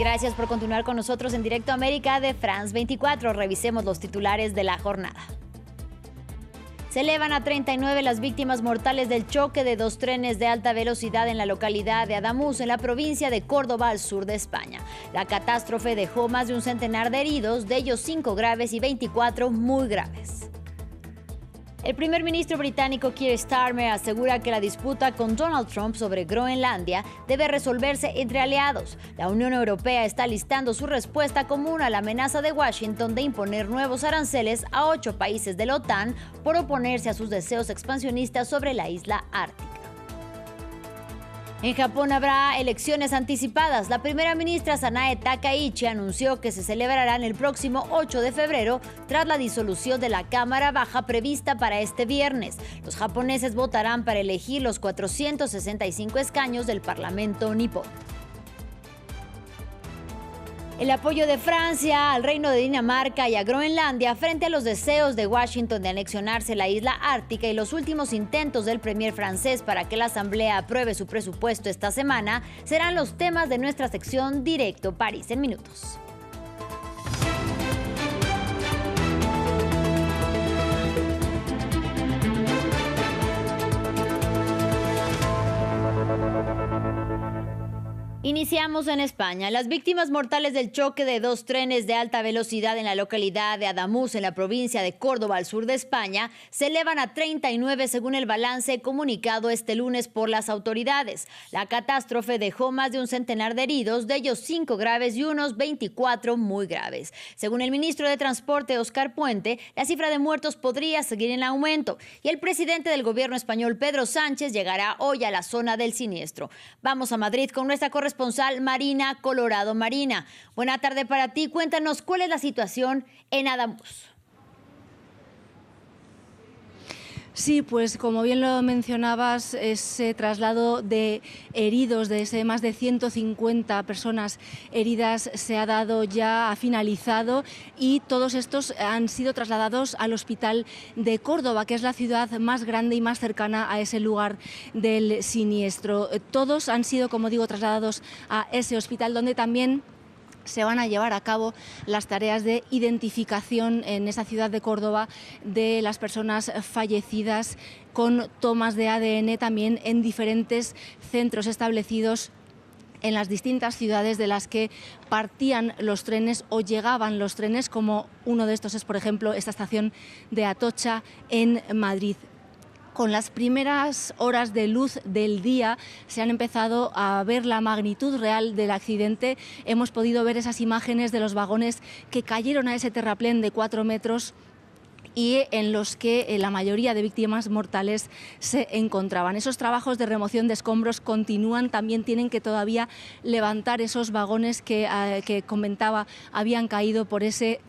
Gracias por continuar con nosotros en Directo América de France 24. Revisemos los titulares de la jornada. Se elevan a 39 las víctimas mortales del choque de dos trenes de alta velocidad en la localidad de Adamuz, en la provincia de Córdoba, al sur de España. La catástrofe dejó más de un centenar de heridos, de ellos 5 graves y 24 muy graves. El primer ministro británico Keir Starmer asegura que la disputa con Donald Trump sobre Groenlandia debe resolverse entre aliados. La Unión Europea está listando su respuesta común a la amenaza de Washington de imponer nuevos aranceles a 8 países de la OTAN por oponerse a sus deseos expansionistas sobre la isla ártica. En Japón habrá elecciones anticipadas. La primera ministra Sanae Takaichi anunció que se celebrarán el próximo 8 de febrero tras la disolución de la Cámara Baja prevista para este viernes. Los japoneses votarán para elegir los 465 escaños del Parlamento nipón. El apoyo de Francia al Reino de Dinamarca y a Groenlandia frente a los deseos de Washington de anexionarse la isla ártica y los últimos intentos del premier francés para que la Asamblea apruebe su presupuesto esta semana serán los temas de nuestra sección Directo París en minutos. Iniciamos en España. Las víctimas mortales del choque de dos trenes de alta velocidad en la localidad de Adamuz, en la provincia de Córdoba, al sur de España, se elevan a 39 según el balance comunicado este lunes por las autoridades. La catástrofe dejó más de un centenar de heridos, de ellos 5 graves y unos 24 muy graves. Según el ministro de Transporte, Óscar Puente, la cifra de muertos podría seguir en aumento y el presidente del gobierno español, Pedro Sánchez, llegará hoy a la zona del siniestro. Vamos a Madrid con nuestra corresponsal Marina Colorado. Marina, buena tarde para ti. Cuéntanos cuál es la situación en Adamuz. Sí, pues como bien lo mencionabas, ese traslado de heridos, de ese más de 150 personas heridas se ha dado ya, ha finalizado, y todos estos han sido trasladados al hospital de Córdoba, que es la ciudad más grande y más cercana a ese lugar del siniestro. Todos han sido, como digo, trasladados a ese hospital, donde también se van a llevar a cabo las tareas de identificación en esa ciudad de Córdoba de las personas fallecidas, con tomas de ADN también en diferentes centros establecidos en las distintas ciudades de las que partían los trenes o llegaban los trenes, como uno de estos es, por ejemplo, esta estación de Atocha en Madrid. Con las primeras horas de luz del día se han empezado a ver la magnitud real del accidente. Hemos podido ver esas imágenes de los vagones que cayeron a ese terraplén de 4 metros y en los que la mayoría de víctimas mortales se encontraban. Esos trabajos de remoción de escombros continúan. También tienen que todavía levantar esos vagones que comentaba habían caído por ese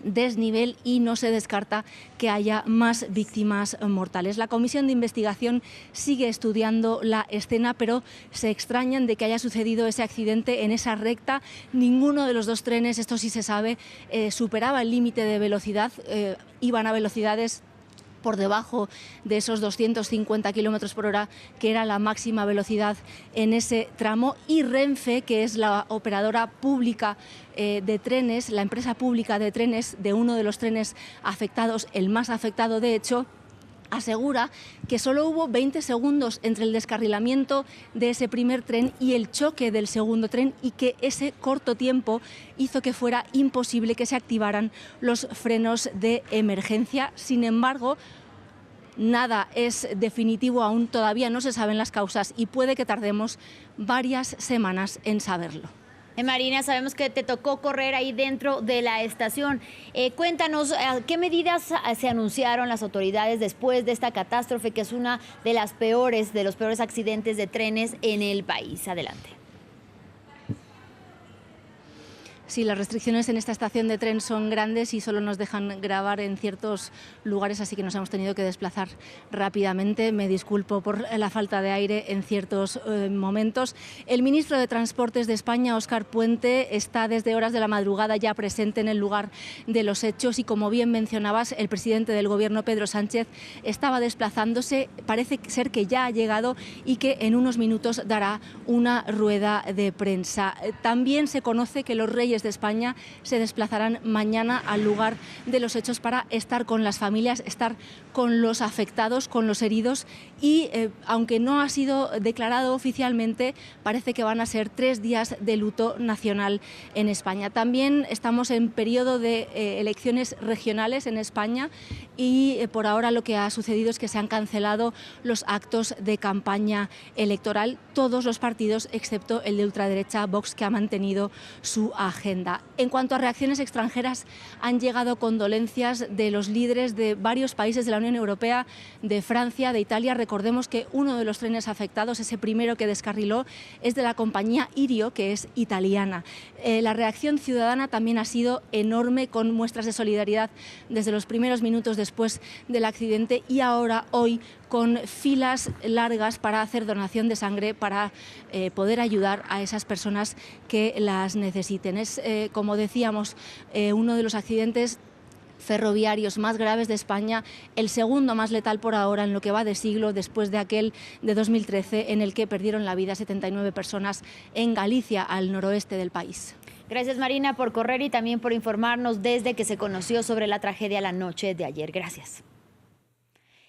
desnivel, y no se descarta que haya más víctimas mortales. La comisión de investigación sigue estudiando la escena, pero se extrañan de que haya sucedido ese accidente en esa recta. Ninguno de los dos trenes, esto sí se sabe, superaba el límite de velocidad, iban a velocidades por debajo de esos 250 kilómetros por hora, que era la máxima velocidad en ese tramo. Y Renfe, que es la operadora pública de trenes, la empresa pública de trenes de uno de los trenes afectados, el más afectado de hecho, asegura que solo hubo 20 segundos entre el descarrilamiento de ese primer tren y el choque del segundo tren, y que ese corto tiempo hizo que fuera imposible que se activaran los frenos de emergencia. Sin embargo, nada es definitivo aún, todavía no se saben las causas y puede que tardemos varias semanas en saberlo. Marina, sabemos que te tocó correr ahí dentro de la estación. Cuéntanos, ¿qué medidas se anunciaron las autoridades después de esta catástrofe, que es una de los peores accidentes de trenes en el país? Adelante. Sí, las restricciones en esta estación de tren son grandes y solo nos dejan grabar en ciertos lugares, así que nos hemos tenido que desplazar rápidamente. Me disculpo por la falta de aire en ciertos momentos. El ministro de Transportes de España, Óscar Puente, está desde horas de la madrugada ya presente en el lugar de los hechos y, como bien mencionabas, el presidente del Gobierno, Pedro Sánchez, estaba desplazándose. Parece ser que ya ha llegado y que en unos minutos dará una rueda de prensa. También se conoce que los reyes de España se desplazarán mañana al lugar de los hechos para estar con las familias, estar con los afectados, con los heridos y, aunque no ha sido declarado oficialmente, parece que van a ser 3 días de luto nacional en España. También estamos en periodo de elecciones regionales en España y por ahora lo que ha sucedido es que se han cancelado los actos de campaña electoral, todos los partidos excepto el de ultraderecha Vox, que ha mantenido su agenda. En cuanto a reacciones extranjeras, han llegado condolencias de los líderes de varios países de la Unión Europea, de Francia, de Italia. Recordemos que uno de los trenes afectados, ese primero que descarriló, es de la compañía Irio, que es italiana. La reacción ciudadana también ha sido enorme, con muestras de solidaridad desde los primeros minutos después del accidente y ahora, hoy, con filas largas para hacer donación de sangre para poder ayudar a esas personas que las necesiten. Es, como decíamos, uno de los accidentes ferroviarios más graves de España, el segundo más letal por ahora en lo que va de siglo, después de aquel de 2013 en el que perdieron la vida 79 personas en Galicia, al noroeste del país. Gracias, Marina, por correr y también por informarnos desde que se conoció sobre la tragedia la noche de ayer. Gracias.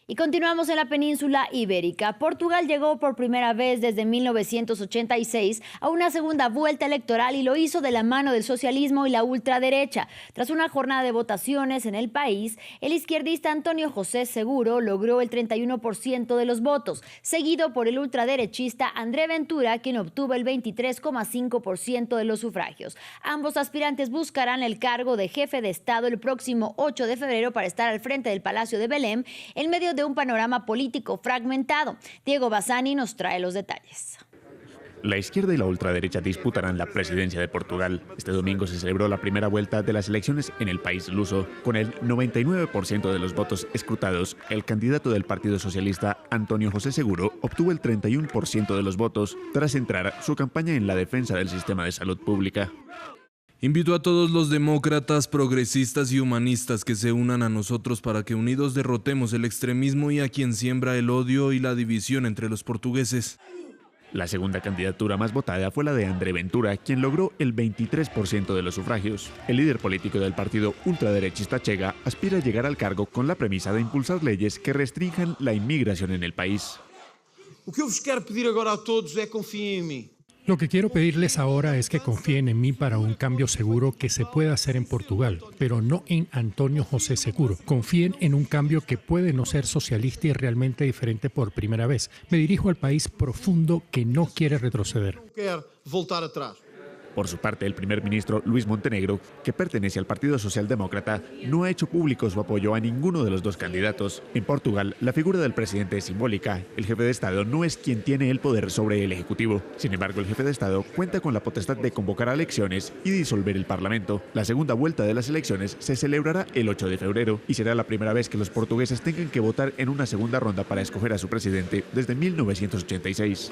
Y continuamos en la península ibérica. Portugal llegó por primera vez desde 1986 a una segunda vuelta electoral y lo hizo de la mano del socialismo y la ultraderecha. Tras una jornada de votaciones en el país, el izquierdista Antonio José Seguro logró el 31% de los votos, seguido por el ultraderechista André Ventura, quien obtuvo el 23,5% de los sufragios. Ambos aspirantes buscarán el cargo de jefe de Estado el próximo 8 de febrero para estar al frente del Palacio de Belém, en medio de un panorama político fragmentado. Diego Bassani nos trae los detalles. La izquierda y la ultraderecha disputarán la presidencia de Portugal. Este domingo se celebró la primera vuelta de las elecciones en el país luso. Con el 99% de los votos escrutados, el candidato del Partido Socialista, Antonio José Seguro, obtuvo el 31% de los votos tras centrar su campaña en la defensa del sistema de salud pública. Invito a todos los demócratas, progresistas y humanistas que se unan a nosotros para que unidos derrotemos el extremismo y a quien siembra el odio y la división entre los portugueses. La segunda candidatura más votada fue la de André Ventura, quien logró el 23% de los sufragios. El líder político del partido ultraderechista Chega aspira a llegar al cargo con la premisa de impulsar leyes que restrinjan la inmigración en el país. Lo que yo os quiero pedir ahora a todos es confíen en mí. Lo que quiero pedirles ahora es que confíen en mí para un cambio seguro que se pueda hacer en Portugal, pero no en Antonio José Seguro. Confíen en un cambio que puede no ser socialista y realmente diferente por primera vez. Me dirijo al país profundo que no quiere retroceder. No quiero voltar atrás. Por su parte, el primer ministro Luis Montenegro, que pertenece al Partido Socialdemócrata, no ha hecho público su apoyo a ninguno de los dos candidatos. En Portugal, la figura del presidente es simbólica. El jefe de Estado no es quien tiene el poder sobre el Ejecutivo. Sin embargo, el jefe de Estado cuenta con la potestad de convocar a elecciones y disolver el Parlamento. La segunda vuelta de las elecciones se celebrará el 8 de febrero y será la primera vez que los portugueses tengan que votar en una segunda ronda para escoger a su presidente desde 1986.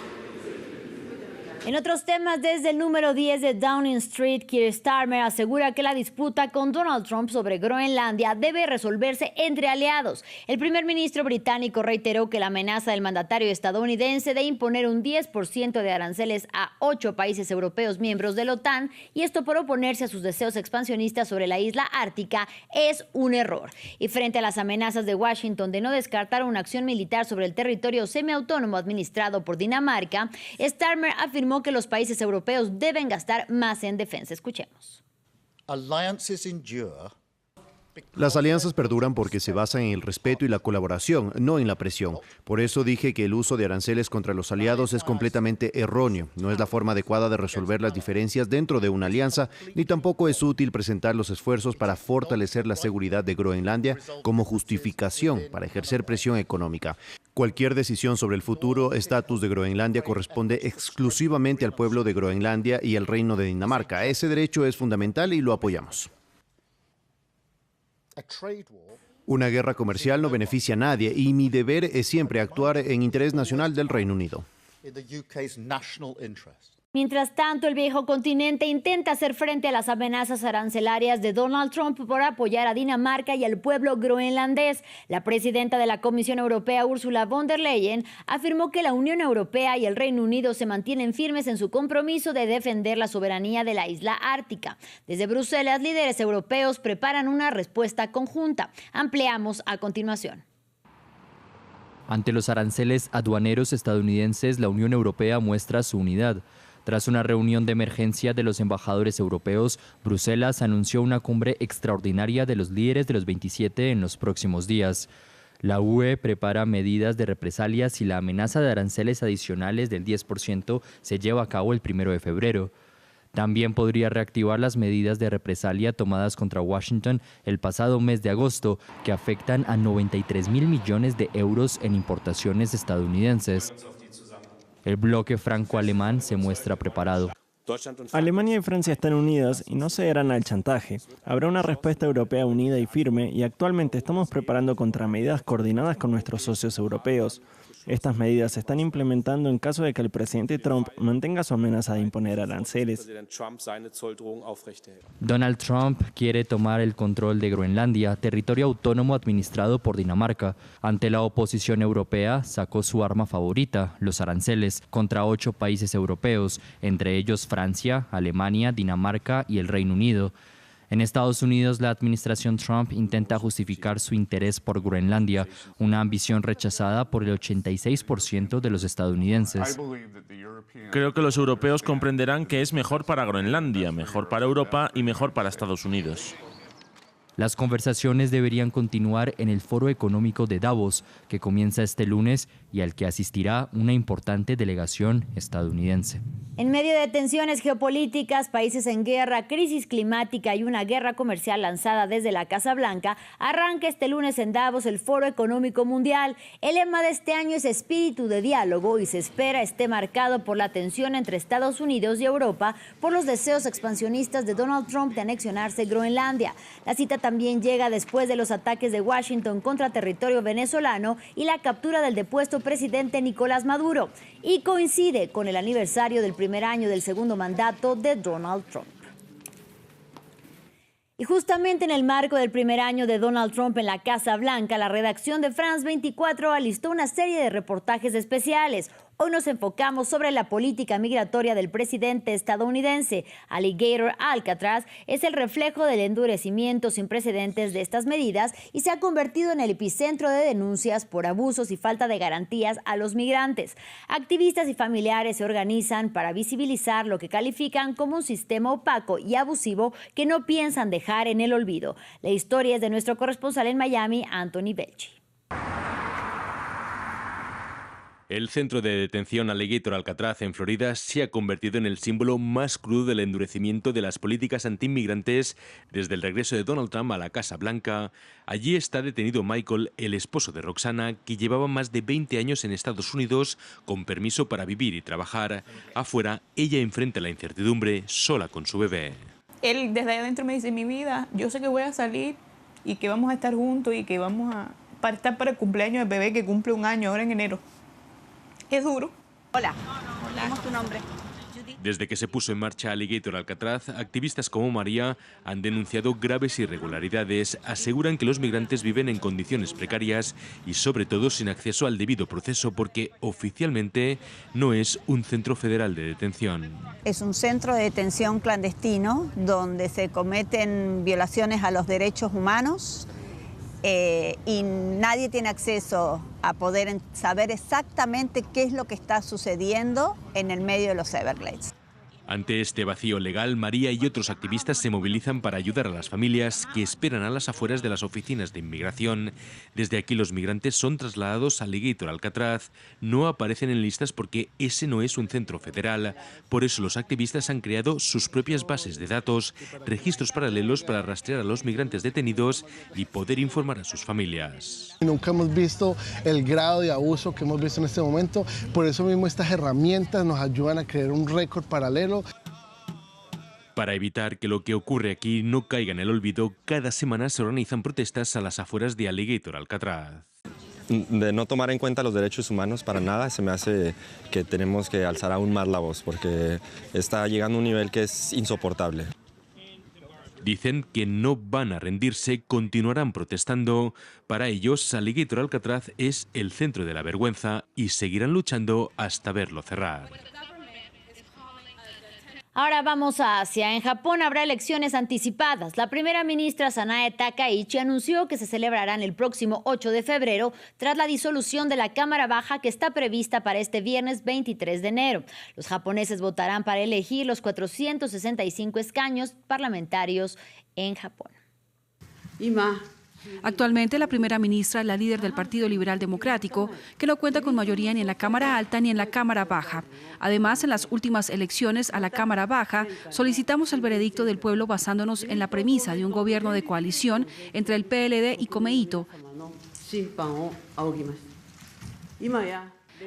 En otros temas, desde el número 10 de Downing Street, Keir Starmer asegura que la disputa con Donald Trump sobre Groenlandia debe resolverse entre aliados. El primer ministro británico reiteró que la amenaza del mandatario estadounidense de imponer un 10% de aranceles a 8 países europeos miembros de la OTAN, y esto por oponerse a sus deseos expansionistas sobre la isla ártica, es un error. Y frente a las amenazas de Washington de no descartar una acción militar sobre el territorio semiautónomo administrado por Dinamarca, Starmer afirmó que los países europeos deben gastar más en defensa. Escuchemos. Las alianzas perduran porque se basan en el respeto y la colaboración, no en la presión. Por eso dije que el uso de aranceles contra los aliados es completamente erróneo. No es la forma adecuada de resolver las diferencias dentro de una alianza, ni tampoco es útil presentar los esfuerzos para fortalecer la seguridad de Groenlandia como justificación para ejercer presión económica. Cualquier decisión sobre el futuro estatus de Groenlandia corresponde exclusivamente al pueblo de Groenlandia y al Reino de Dinamarca. Ese derecho es fundamental y lo apoyamos. Una guerra comercial no beneficia a nadie y mi deber es siempre actuar en interés nacional del Reino Unido. Mientras tanto, el viejo continente intenta hacer frente a las amenazas arancelarias de Donald Trump por apoyar a Dinamarca y al pueblo groenlandés. La presidenta de la Comisión Europea, Ursula von der Leyen, afirmó que la Unión Europea y el Reino Unido se mantienen firmes en su compromiso de defender la soberanía de la isla ártica. Desde Bruselas, líderes europeos preparan una respuesta conjunta. Ampliamos a continuación. Ante los aranceles aduaneros estadounidenses, la Unión Europea muestra su unidad. Tras una reunión de emergencia de los embajadores europeos, Bruselas anunció una cumbre extraordinaria de los líderes de los 27 en los próximos días. La UE prepara medidas de represalias si la amenaza de aranceles adicionales del 10% se lleva a cabo el 1 de febrero. También podría reactivar las medidas de represalia tomadas contra Washington el pasado mes de agosto, que afectan a 93.000 millones de euros en importaciones estadounidenses. El bloque franco-alemán se muestra preparado. Alemania y Francia están unidas y no cederán al chantaje. Habrá una respuesta europea unida y firme y actualmente estamos preparando contramedidas coordinadas con nuestros socios europeos. Estas medidas se están implementando en caso de que el presidente Trump mantenga su amenaza de imponer aranceles. Donald Trump quiere tomar el control de Groenlandia, territorio autónomo administrado por Dinamarca. Ante la oposición europea, sacó su arma favorita, los aranceles, contra 8 países europeos, entre ellos Francia, Alemania, Dinamarca y el Reino Unido. En Estados Unidos, la administración Trump intenta justificar su interés por Groenlandia, una ambición rechazada por el 86% de los estadounidenses. Creo que los europeos comprenderán que es mejor para Groenlandia, mejor para Europa y mejor para Estados Unidos. Las conversaciones deberían continuar en el Foro Económico de Davos, que comienza este lunes y al que asistirá una importante delegación estadounidense. En medio de tensiones geopolíticas, países en guerra, crisis climática y una guerra comercial lanzada desde la Casa Blanca, arranca este lunes en Davos el Foro Económico Mundial. El lema de este año es espíritu de diálogo y se espera esté marcado por la tensión entre Estados Unidos y Europa por los deseos expansionistas de Donald Trump de anexionarse Groenlandia. La cita también llega después de los ataques de Washington contra territorio venezolano y la captura del depuesto presidente Nicolás Maduro, y coincide con el aniversario del primer año del segundo mandato de Donald Trump. Y justamente en el marco del primer año de Donald Trump en la Casa Blanca, la redacción de France 24 alistó una serie de reportajes especiales. Hoy nos enfocamos sobre la política migratoria del presidente estadounidense. Alligator Alcatraz es el reflejo del endurecimiento sin precedentes de estas medidas y se ha convertido en el epicentro de denuncias por abusos y falta de garantías a los migrantes. Activistas y familiares se organizan para visibilizar lo que califican como un sistema opaco y abusivo que no piensan dejar en el olvido. La historia es de nuestro corresponsal en Miami, Anthony Belchi. El centro de detención Alligator Alcatraz en Florida se ha convertido en el símbolo más crudo del endurecimiento de las políticas antiinmigrantes desde el regreso de Donald Trump a la Casa Blanca. Allí está detenido Michael, el esposo de Roxana, que llevaba más de 20 años en Estados Unidos con permiso para vivir y trabajar. Afuera, ella enfrenta la incertidumbre sola con su bebé. Él desde adentro me dice, mi vida, yo sé que voy a salir y que vamos a estar juntos y que vamos a estar para el cumpleaños del bebé que cumple 1 año ahora en enero. Es duro. Hola, ¿cómo es tu nombre? Desde que se puso en marcha Alligator Alcatraz, activistas como María han denunciado graves irregularidades, aseguran que los migrantes viven en condiciones precarias y sobre todo sin acceso al debido proceso porque oficialmente no es un centro federal de detención. Es un centro de detención clandestino donde se cometen violaciones a los derechos humanos y nadie tiene acceso a poder saber exactamente qué es lo que está sucediendo en el medio de los Everglades. Ante este vacío legal, María y otros activistas se movilizan para ayudar a las familias que esperan a las afueras de las oficinas de inmigración. Desde aquí los migrantes son trasladados a Alligator Alcatraz. No aparecen en listas porque ese no es un centro federal. Por eso los activistas han creado sus propias bases de datos, registros paralelos para rastrear a los migrantes detenidos y poder informar a sus familias. Nunca hemos visto el grado de abuso que hemos visto en este momento. Por eso mismo estas herramientas nos ayudan a crear un récord paralelo. Para evitar que lo que ocurre aquí no caiga en el olvido, cada semana se organizan protestas a las afueras de Alligator Alcatraz. De no tomar en cuenta los derechos humanos para nada, se me hace que tenemos que alzar aún más la voz, porque está llegando a un nivel que es insoportable. Dicen que no van a rendirse, continuarán protestando. Para ellos, Alligator Alcatraz es el centro de la vergüenza y seguirán luchando hasta verlo cerrar. Ahora vamos a Asia. En Japón habrá elecciones anticipadas. La primera ministra Sanae Takaichi anunció que se celebrarán el próximo 8 de febrero tras la disolución de la Cámara Baja que está prevista para este viernes 23 de enero. Los japoneses votarán para elegir los 465 escaños parlamentarios en Japón. Actualmente la primera ministra es la líder del Partido Liberal Democrático, que no cuenta con mayoría ni en la Cámara Alta ni en la Cámara Baja. Además, en las últimas elecciones a la Cámara Baja, solicitamos el veredicto del pueblo basándonos en la premisa de un gobierno de coalición entre el PLD y Komeito.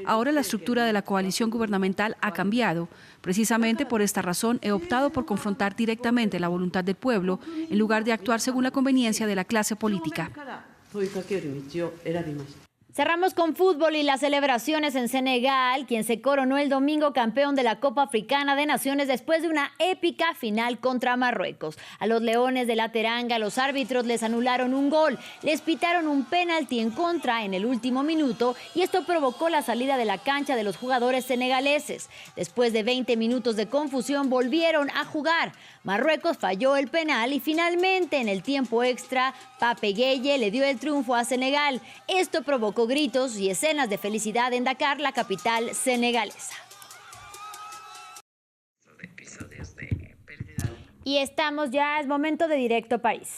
Ahora la estructura de la coalición gubernamental ha cambiado. Precisamente por esta razón he optado por confrontar directamente la voluntad del pueblo en lugar de actuar según la conveniencia de la clase política. Cerramos con fútbol y las celebraciones en Senegal, quien se coronó el domingo campeón de la Copa Africana de Naciones después de una épica final contra Marruecos. A los Leones de la Teranga los árbitros les anularon un gol, les pitaron un penalti en contra en el último minuto y esto provocó la salida de la cancha de los jugadores senegaleses. Después de 20 minutos de confusión volvieron a jugar. Marruecos falló el penal y finalmente en el tiempo extra Pape Gueye le dio el triunfo a Senegal. Esto provocó gritos y escenas de felicidad en Dakar, la capital senegalesa. Y estamos ya, es momento de Directo París.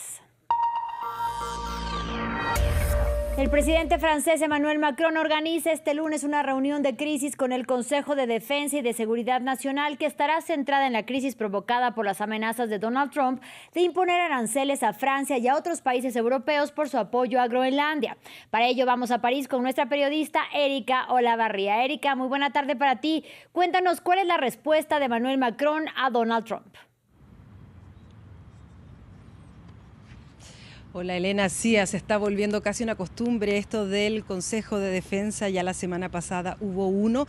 El presidente francés Emmanuel Macron organiza este lunes una reunión de crisis con el Consejo de Defensa y de Seguridad Nacional que estará centrada en la crisis provocada por las amenazas de Donald Trump de imponer aranceles a Francia y a otros países europeos por su apoyo a Groenlandia. Para ello vamos a París con nuestra periodista Erika Olavarría. Erika, muy buena tarde para ti. Cuéntanos cuál es la respuesta de Emmanuel Macron a Donald Trump. Hola Elena, sí, se está volviendo casi una costumbre esto del Consejo de Defensa. Ya la semana pasada hubo uno,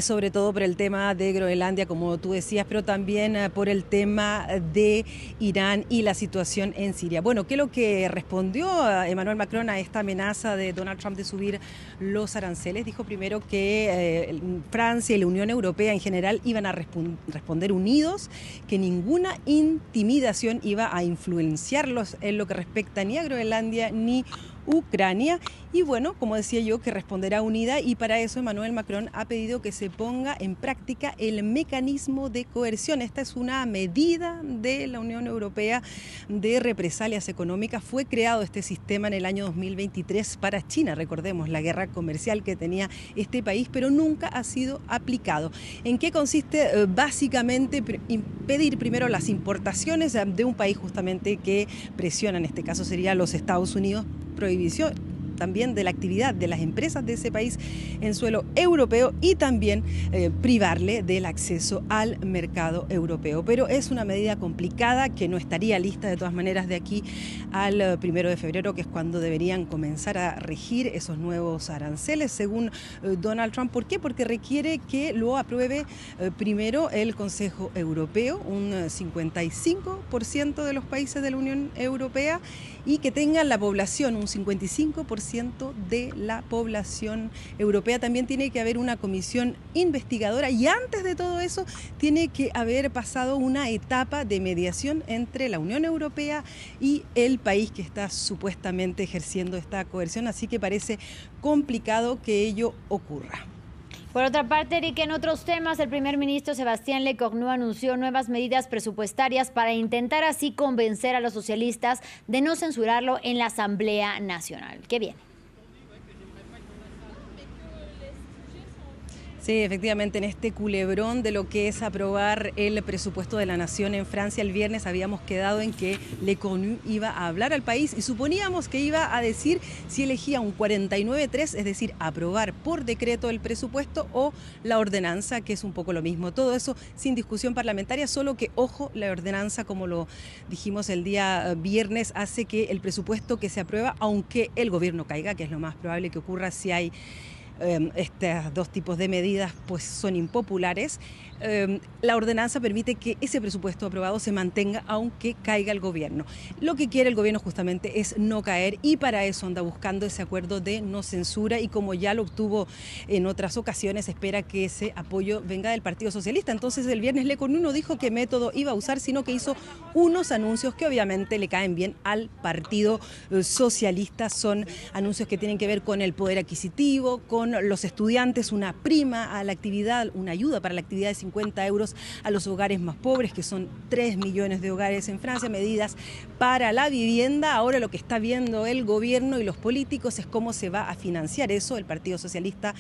sobre todo por el tema de Groenlandia, como tú decías, pero también por el tema de Irán y la situación en Siria. Bueno, ¿qué es lo que respondió Emmanuel Macron a esta amenaza de Donald Trump de subir los aranceles? Dijo primero que Francia y la Unión Europea en general iban a responder unidos, que ninguna intimidación iba a influenciarlos en lo que respecta ni a Groenlandia ni Ucrania. Y bueno, como decía yo, que responderá unida, y para eso Emmanuel Macron ha pedido que se ponga en práctica el mecanismo de coerción. Esta es una medida de la Unión Europea de represalias económicas. Fue creado este sistema en el año 2023 para China, recordemos la guerra comercial que tenía este país, pero nunca ha sido aplicado. ¿En qué consiste? Básicamente impedir primero las importaciones de un país justamente que presiona, en este caso sería los Estados Unidos, prohibición también de la actividad de las empresas de ese país en suelo europeo y también privarle del acceso al mercado europeo. Pero es una medida complicada que no estaría lista de todas maneras de aquí al 1 de febrero, que es cuando deberían comenzar a regir esos nuevos aranceles, según Donald Trump. ¿Por qué? Porque requiere que lo apruebe primero el Consejo Europeo, un 55% de los países de la Unión Europea, y que tengan la población, un 55% de la población europea. También tiene que haber una comisión investigadora y antes de todo eso tiene que haber pasado una etapa de mediación entre la Unión Europea y el país que está supuestamente ejerciendo esta coerción, así que parece complicado que ello ocurra. Por otra parte, Eric, en otros temas, el primer ministro Sébastien Lecornu anunció nuevas medidas presupuestarias para intentar así convencer a los socialistas de no censurarlo en la Asamblea Nacional. ¿Qué viene? Sí, efectivamente, en este culebrón de lo que es aprobar el presupuesto de la Nación en Francia, el viernes habíamos quedado en que Lecornu iba a hablar al país y suponíamos que iba a decir si elegía un 49-3, es decir, aprobar por decreto el presupuesto o la ordenanza, que es un poco lo mismo. Todo eso sin discusión parlamentaria, solo que, ojo, la ordenanza, como lo dijimos el día viernes, hace que el presupuesto que se aprueba, aunque el gobierno caiga, que es lo más probable que ocurra si hay estos dos tipos de medidas, pues son impopulares. La ordenanza permite que ese presupuesto aprobado se mantenga aunque caiga el gobierno. Lo que quiere el gobierno justamente es no caer y para eso anda buscando ese acuerdo de no censura y como ya lo obtuvo en otras ocasiones, espera que ese apoyo venga del Partido Socialista. Entonces el viernes Lecornu no dijo qué método iba a usar, sino que hizo unos anuncios que obviamente le caen bien al Partido Socialista. Son anuncios que tienen que ver con el poder adquisitivo, con los estudiantes, una prima a la actividad, una ayuda para la actividad de 50 euros a los hogares más pobres, que son 3 millones de hogares en Francia, medidas para la vivienda. Ahora lo que está viendo el gobierno y los políticos es cómo se va a financiar eso. El Partido Socialista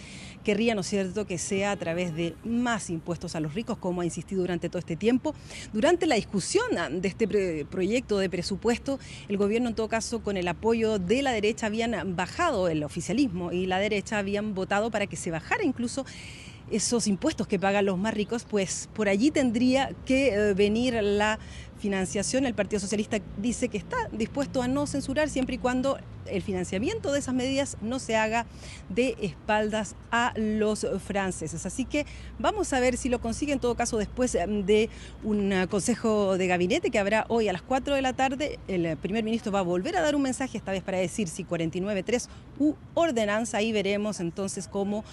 querría, ¿no es cierto?, que sea a través de más impuestos a los ricos, como ha insistido durante todo este tiempo. Durante la discusión de este proyecto de presupuesto, el gobierno, en todo caso, con el apoyo de la derecha, habían bajado el oficialismo y la derecha habían votado para que se bajara incluso esos impuestos que pagan los más ricos, pues por allí tendría que venir la financiación. El Partido Socialista dice que está dispuesto a no censurar siempre y cuando el financiamiento de esas medidas no se haga de espaldas a los franceses. Así que vamos a ver si lo consigue, en todo caso, después de un consejo de gabinete que habrá hoy a las 4 de la tarde. El primer ministro va a volver a dar un mensaje, esta vez para decir si 49-3 u ordenanza. Ahí veremos entonces cómo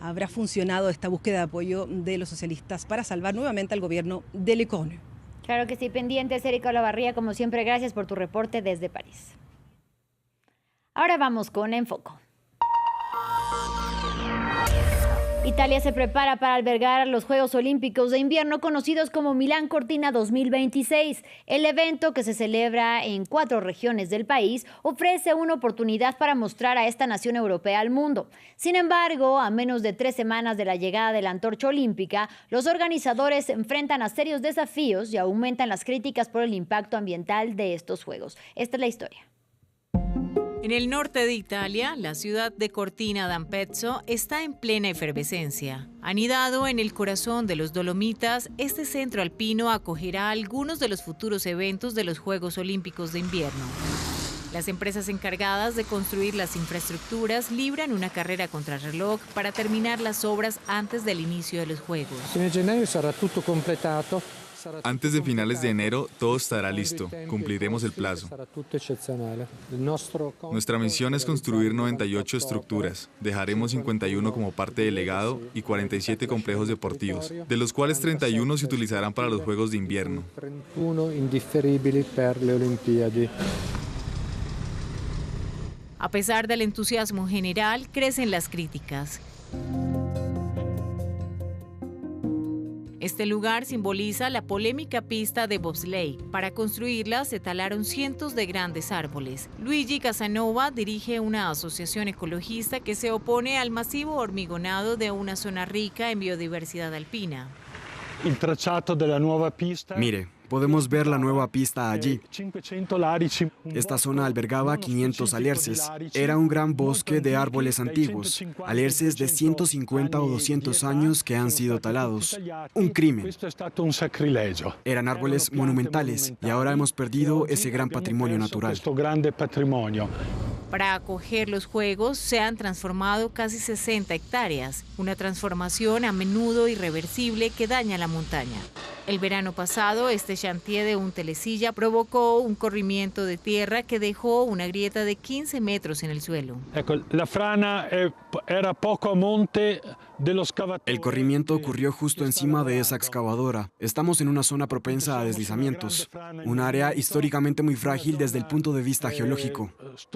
habrá funcionado esta búsqueda de apoyo de los socialistas para salvar nuevamente al gobierno de Lecornu. Claro que sí, pendientes, Erika Olavarría, como siempre, gracias por tu reporte desde París. Ahora vamos con Enfoco. Italia se prepara para albergar los Juegos Olímpicos de Invierno conocidos como Milán Cortina 2026. El evento, que se celebra en 4 regiones del país, ofrece una oportunidad para mostrar a esta nación europea al mundo. Sin embargo, a menos de 3 semanas de la llegada de la antorcha olímpica, los organizadores se enfrentan a serios desafíos y aumentan las críticas por el impacto ambiental de estos Juegos. Esta es la historia. En el norte de Italia, la ciudad de Cortina d'Ampezzo está en plena efervescencia. Anidado en el corazón de los Dolomitas, este centro alpino acogerá algunos de los futuros eventos de los Juegos Olímpicos de Invierno. Las empresas encargadas de construir las infraestructuras libran una carrera contrarreloj para terminar las obras antes del inicio de los Juegos. Antes de finales de enero, todo estará listo. Cumpliremos el plazo. Nuestra misión es construir 98 estructuras. Dejaremos 51 como parte del legado y 47 complejos deportivos, de los cuales 31 se utilizarán para los Juegos de Invierno. A pesar del entusiasmo general, crecen las críticas. Este lugar simboliza la polémica pista de bobsleigh. Para construirla se talaron cientos de grandes árboles. Luigi Casanova dirige una asociación ecologista que se opone al masivo hormigonado de una zona rica en biodiversidad alpina. Mire, podemos ver la nueva pista allí. Esta zona albergaba 500 alerces. Era un gran bosque de árboles antiguos, alerces de 150 o 200 años que han sido talados. Un crimen. Eran árboles monumentales y ahora hemos perdido ese gran patrimonio natural. Para acoger los Juegos se han transformado casi 60 hectáreas, una transformación a menudo irreversible que daña la montaña. El verano pasado, este chantier de un telesilla provocó un corrimiento de tierra que dejó una grieta de 15 metros en el suelo. La frana era poco a monte El corrimiento ocurrió justo encima de esa excavadora. Estamos en una zona propensa a deslizamientos, un área históricamente muy frágil desde el punto de vista geológico.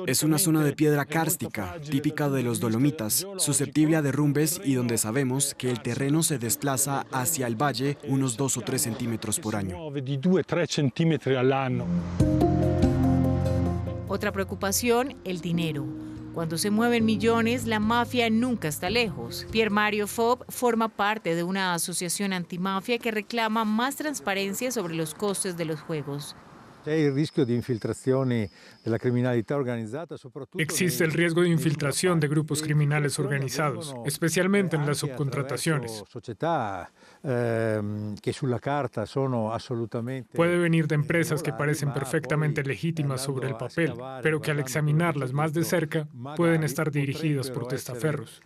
Es una zona de piedra kárstica, típica de los Dolomitas, susceptible a derrumbes y donde sabemos que el terreno se desplaza hacia el valle unos 2 o 3 centímetros por año. Otra preocupación, el dinero. Cuando se mueven millones, la mafia nunca está lejos. Pierre-Mario Fob forma parte de una asociación antimafia que reclama más transparencia sobre los costes de los juegos. Existe el riesgo de infiltración de grupos criminales organizados, especialmente en las subcontrataciones. Puede venir de empresas que parecen perfectamente legítimas sobre el papel, pero que al examinarlas más de cerca pueden estar dirigidas por testaferros.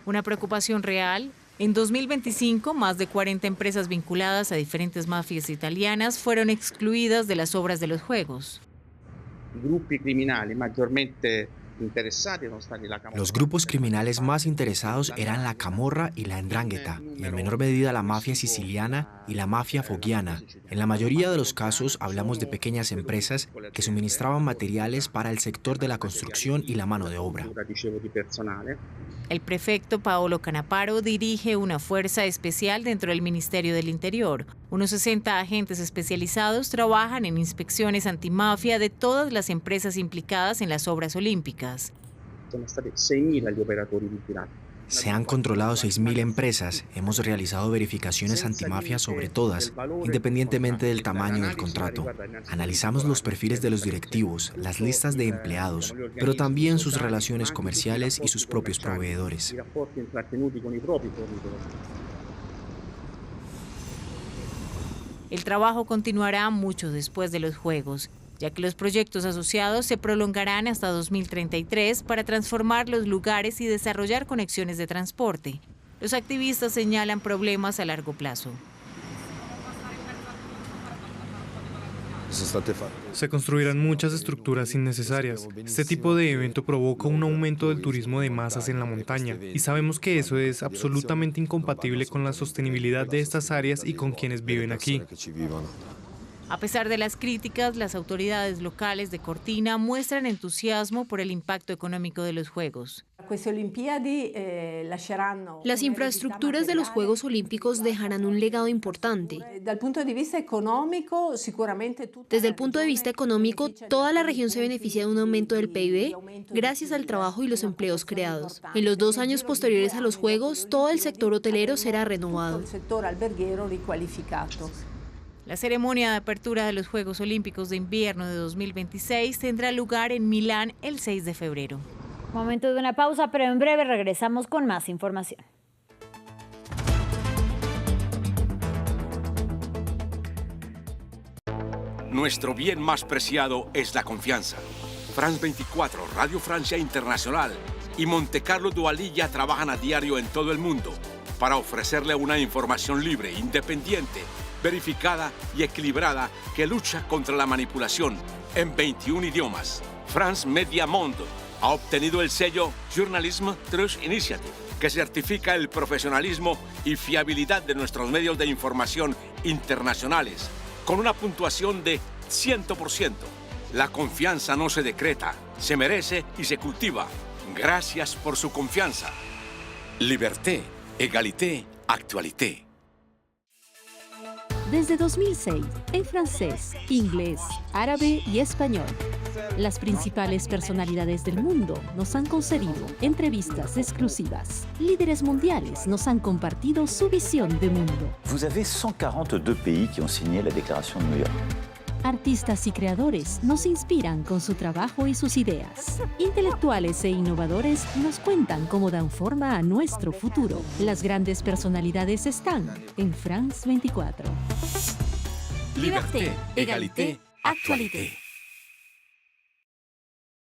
Una preocupación real. En 2025, más de 40 empresas vinculadas a diferentes mafias italianas fueron excluidas de las obras de los juegos. Los grupos criminales más interesados eran la camorra y la 'ndrangheta, y en menor medida la mafia siciliana y la mafia foggiana. En la mayoría de los casos hablamos de pequeñas empresas que suministraban materiales para el sector de la construcción y la mano de obra. El prefecto Paolo Canaparo dirige una fuerza especial dentro del Ministerio del Interior. Unos 60 agentes especializados trabajan en inspecciones antimafia de todas las empresas implicadas en las obras olímpicas. Se han controlado 6.000 empresas. Hemos realizado verificaciones antimafia sobre todas, independientemente del tamaño del contrato. Analizamos los perfiles de los directivos, las listas de empleados, pero también sus relaciones comerciales y sus propios proveedores. El trabajo continuará mucho después de los Juegos, ya que los proyectos asociados se prolongarán hasta 2033 para transformar los lugares y desarrollar conexiones de transporte. Los activistas señalan problemas a largo plazo. Se construirán muchas estructuras innecesarias. Este tipo de evento provoca un aumento del turismo de masas en la montaña y sabemos que eso es absolutamente incompatible con la sostenibilidad de estas áreas y con quienes viven aquí. A pesar de las críticas, las autoridades locales de Cortina muestran entusiasmo por el impacto económico de los Juegos. Las infraestructuras de los Juegos Olímpicos dejarán un legado importante. Desde el punto de vista económico, toda la región se beneficia de un aumento del PIB gracias al trabajo y los empleos creados. En los 2 años posteriores a los Juegos, todo el sector hotelero será renovado. La ceremonia de apertura de los Juegos Olímpicos de Invierno de 2026 tendrá lugar en Milán el 6 de febrero. Momento de una pausa, pero en breve regresamos con más información. Nuestro bien más preciado es la confianza. France 24, Radio Francia Internacional y Monte Carlo Dualilla trabajan a diario en todo el mundo para ofrecerle una información libre, independiente, verificada y equilibrada que lucha contra la manipulación en 21 idiomas. France Media Monde ha obtenido el sello Journalism Trust Initiative, que certifica el profesionalismo y fiabilidad de nuestros medios de información internacionales, con una puntuación de 100%. La confianza no se decreta, se merece y se cultiva. Gracias por su confianza. Liberté, égalité, actualité. Desde 2006, en francés, inglés, árabe y español, las principales personalidades del mundo nos han concedido entrevistas exclusivas. Líderes mundiales nos han compartido su visión de mundo. Vous avez 142 pays qui ont signé la Déclaration de New York. Artistas y creadores nos inspiran con su trabajo y sus ideas. Intelectuales e innovadores nos cuentan cómo dan forma a nuestro futuro. Las grandes personalidades están en France 24. Liberté, égalité, actualité.